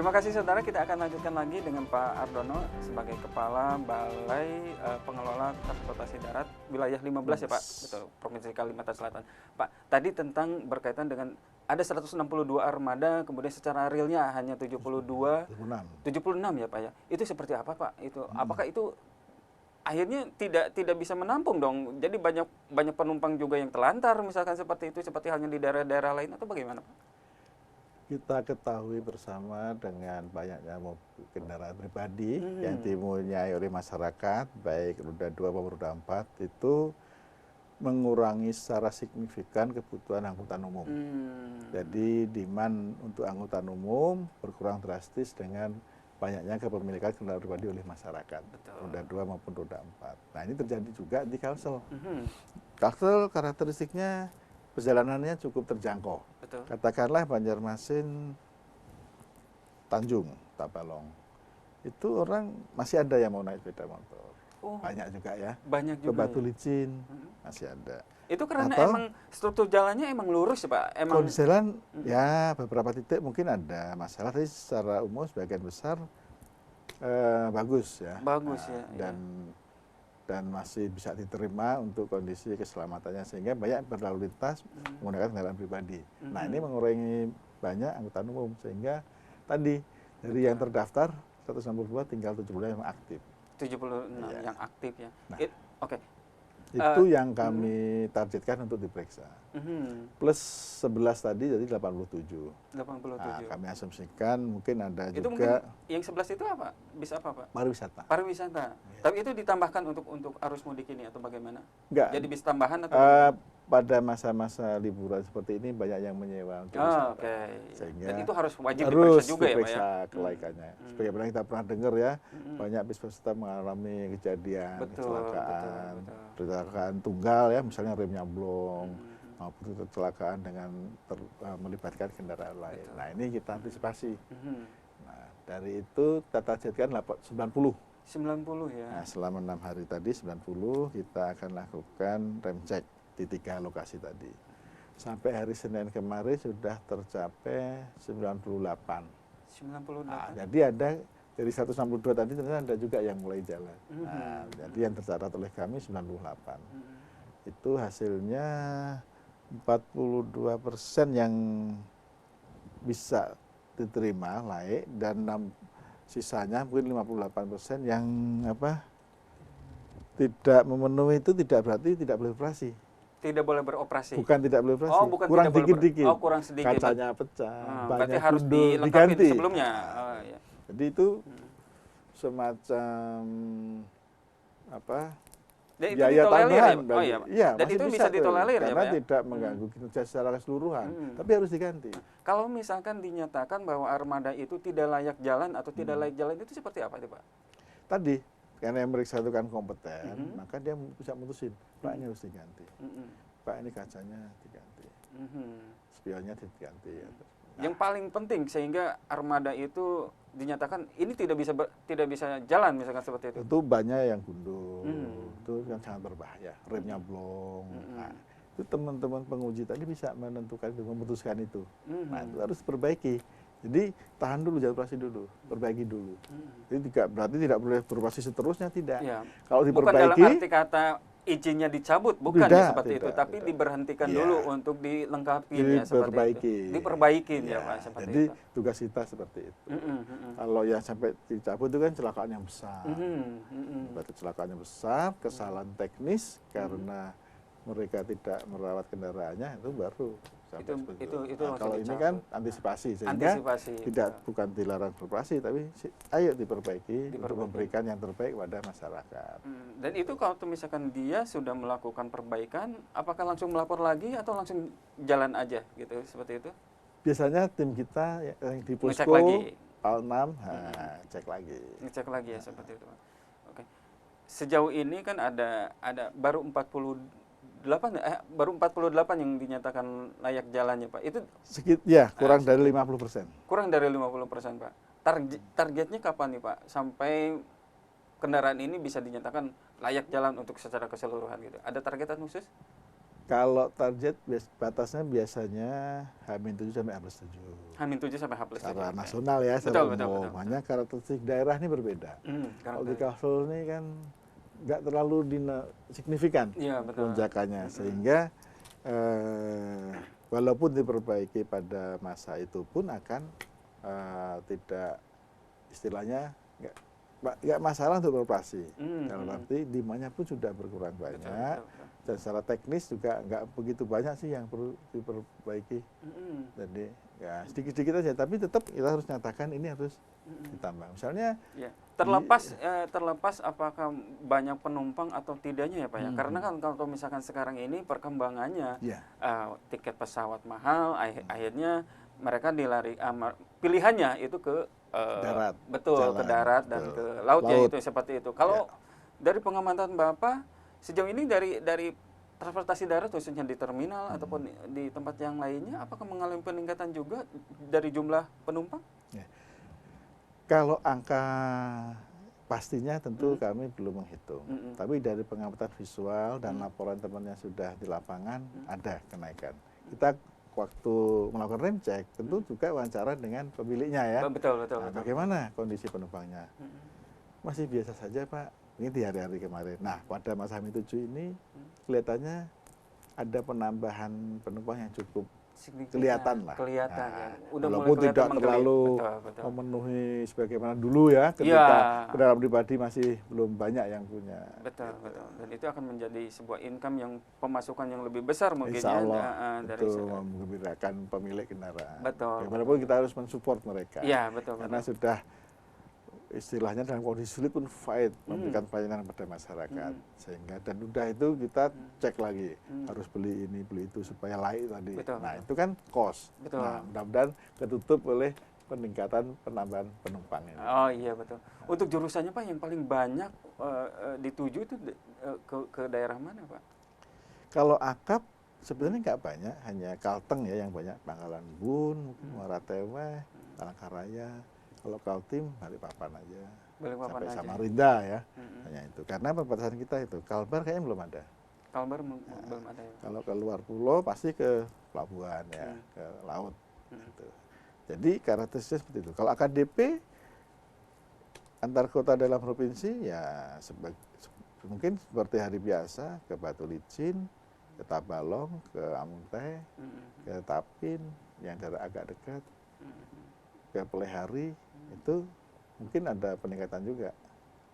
Terima kasih saudara, kita akan lanjutkan lagi dengan Pak Ardono sebagai Kepala Balai Pengelola Transportasi Darat wilayah 15 ya Pak, betul, Provinsi Kalimantan Selatan. Pak, tadi tentang berkaitan dengan ada 162 armada, kemudian secara realnya hanya 76 ya Pak ya. Itu seperti apa Pak? Itu apakah itu akhirnya tidak bisa menampung dong? Jadi banyak penumpang juga yang telantar misalkan seperti itu, seperti halnya di daerah-daerah lain, atau bagaimana Pak? Kita ketahui bersama dengan banyaknya kendaraan pribadi yang dimulai oleh masyarakat, baik roda 2 maupun roda 4, itu mengurangi secara signifikan kebutuhan angkutan umum. Jadi demand untuk angkutan umum berkurang drastis dengan banyaknya kepemilikan kendaraan pribadi oleh masyarakat, roda 2 maupun roda 4. Nah ini terjadi juga di Kalsel. Kalsel karakteristiknya perjalanannya cukup terjangkau. Betul. Katakanlah Banjarmasin, Tanjung, Tabalong. Itu orang masih ada yang mau naik sepeda motor. Banyak juga ya. Banyak juga. Ke Batu Ya? Licin masih ada. Itu karena emang struktur jalannya emang lurus ya Pak? Kondisi jalan ya beberapa titik mungkin ada masalah, tapi secara umum sebagian besar bagus ya. Bagus ya. Dan masih bisa diterima untuk kondisi keselamatannya, sehingga banyak berlalu lintas menggunakan kendaraan pribadi. Nah ini mengurangi banyak angkutan umum, sehingga tadi dari yang terdaftar 162 tinggal 70 yang aktif. 76 yang aktif ya. Nah, Oke. Itu yang kami targetkan untuk diperiksa. Plus 11 tadi jadi 87. Nah, kami asumsikan mungkin ada itu juga. Mungkin yang 11 itu apa? Bisa apa Pak? Pariwisata. Pariwisata. Ya. Tapi itu ditambahkan untuk arus mudik ini atau bagaimana? Enggak. Jadi bisa tambahan atau pada masa-masa liburan seperti ini banyak yang menyewa untuk wisata. Sehingga dan itu harus wajib diperiksa juga ya Pak ya? Kelaikannya. Sebagaimana kita pernah dengar ya, banyak bis peserta mengalami kejadian kecelakaan tunggal ya, misalnya remnya blong, maupun kecelakaan dengan melibatkan kendaraan lain. Nah ini kita antisipasi. Nah dari itu kita targetkan 90 ya. Nah selama 6 hari tadi 90 kita akan lakukan rem cek di 3 lokasi tadi. Sampai hari Senin kemarin sudah tercapai 98. Nah, jadi ada dari 162 tadi ternyata ada juga yang mulai jalan. Nah, jadi yang tercatat oleh kami 98. Itu hasilnya 42% yang bisa diterima laik, dan sisanya mungkin 58% yang tidak memenuhi. Itu tidak berarti tidak boleh operasi. Tidak boleh beroperasi. Bukan tidak boleh operasi. Bukan kurang dikit-dikit. Kurang sedikit. Kacanya pecah, berarti harus dilengkapi sebelumnya. Ya. Jadi itu semacam biaya tambahan. Ya, dan itu bisa ditolerir karena ya, tidak mengganggu kinerja secara keseluruhan, tapi harus diganti. Kalau misalkan dinyatakan bahwa armada itu tidak layak jalan atau tidak layak jalan, itu seperti apa itu Pak? Tadi karena yang meriksa itu kan kompeten, maka dia bisa mutusin, Pak ini harus diganti, Pak ini kacanya diganti, spionnya diganti. Yang paling penting sehingga armada itu dinyatakan ini tidak bisa jalan misalkan seperti itu. Itu banyak yang gundul, itu kan sangat berbahaya, remnya blong. Nah, itu teman-teman penguji tadi bisa menentukan, memutuskan itu. Nah itu harus perbaiki. Jadi tahan dulu, jangan operasi dulu, perbaiki dulu. Jadi berarti tidak boleh beroperasi seterusnya, tidak. Ya. Kalau diperbaiki, bukan dalam arti kata izinnya dicabut, bukan ya seperti itu, tapi diberhentikan dulu untuk dilengkapi ya seperti itu. Diperbaiki ya Pak seperti jadi, itu. Jadi tugas kita seperti itu. Kalau yang sampai dicabut itu kan kecelakaan yang besar. Berarti kecelakaan yang besar, kesalahan teknis karena mereka tidak merawat kendaraannya, itu baru. Nah, kalau ini kan antisipasi, sehingga bukan dilarang beroperasi, tapi ayo diperbaiki untuk memberikan yang terbaik kepada masyarakat. Dan itu kalau misalkan dia sudah melakukan perbaikan, apakah langsung melapor lagi atau langsung jalan aja gitu, seperti itu? Biasanya tim kita yang di Posko PAL 6 cek lagi. Ngecek lagi ya seperti itu. Oke. Sejauh ini kan ada baru 48 yang dinyatakan layak jalannya Pak. Itu kurang dari 50%. Kurang dari 50% Pak. Targetnya kapan nih Pak sampai kendaraan ini bisa dinyatakan layak jalan untuk secara keseluruhan gitu? Ada targetan khusus? Kalau target batasnya biasanya H-7 sampai H+7. H-7 sampai H+7. Secara nasional ya, secara umum. Betul. Hanya karakteristik daerah ini berbeda. Kalau di Kalsel ini kan nggak terlalu signifikan lonjakannya, sehingga walaupun diperbaiki pada masa itu pun akan tidak, istilahnya nggak masalah untuk beroperasi. Dalam arti demand-nya pun sudah berkurang banyak. Dan secara teknis juga nggak begitu banyak sih yang perlu diperbaiki. Jadi ya sedikit-sedikit aja, tapi tetap kita harus nyatakan ini harus ditambah. Misalnya terlepas apakah banyak penumpang atau tidaknya ya Pak ya. Karena kan kalau misalkan sekarang ini perkembangannya tiket pesawat mahal, akhirnya mereka pilihannya itu ke darat, ke darat dan ke lautnya itu seperti itu. Kalau dari pengamatan Bapak sejauh ini dari transportasi darat khususnya di terminal ataupun di tempat yang lainnya, apakah mengalami peningkatan juga dari jumlah penumpang? Kalau angka pastinya tentu kami belum menghitung. Tapi dari pengamatan visual dan laporan teman yang sudah di lapangan ada kenaikan. Kita waktu melakukan rem cek tentu juga wawancara dengan pemiliknya ya. Betul. Bagaimana kondisi penumpangnya? Masih biasa saja Pak. Ini di hari-hari kemarin. Nah, pada masa H-7 ini kelihatannya ada penambahan penumpang yang cukup kelihatan lah. Kelihatan ya. Walaupun tidak terlalu memenuhi sebagaimana dulu ya, ketika kendaraan pribadi masih belum banyak yang punya. Betul. Dan itu akan menjadi sebuah income yang pemasukan yang lebih besar mungkin Insya Allah, dari itu menggembirakan pemilik kendaraan. Betul. Walaupun kita harus mensupport mereka. Iya, betul. Karena sudah istilahnya dalam kondisi sulit pun fight memberikan pelayanan pada masyarakat, sehingga dan udah itu kita cek lagi harus beli ini beli itu supaya layak tadi. Nah itu kan cost. Nah mudah-mudahan ketutup oleh peningkatan penambahan penumpang ini. Oh iya betul. Untuk jurusannya Pak yang paling banyak dituju itu ke daerah mana Pak? Kalau akap sebenarnya nggak banyak, hanya Kalteng ya yang banyak, Pangkalan Bun, Muara Teweh, Palangkaraya. Kalau Kaltim, Balikpapan aja, sampai Samarinda ya, hanya itu. Karena perbatasan kita itu, Kalbar kayaknya belum ada. Kalbar belum ada ya. Kalau ke luar pulau pasti ke pelabuhan ya, ke laut. Gitu. Jadi karakteristiknya seperti itu. Kalau AKDP antar kota dalam provinsi ya mungkin seperti hari biasa ke Batu Licin, ke Tabalong, ke Amuntai, ke Tapin yang jarak agak dekat, ke Pelehari. Itu mungkin ada peningkatan juga.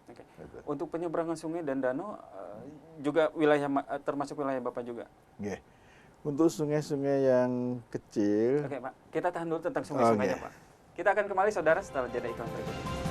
Oke. Untuk penyeberangan sungai dan danau juga termasuk wilayah Bapak juga? Oke. Untuk sungai-sungai yang kecil. Oke Pak, kita tahan dulu tentang sungai-sungainya Pak. Kita akan kembali saudara setelah jeda iklan berikut ini.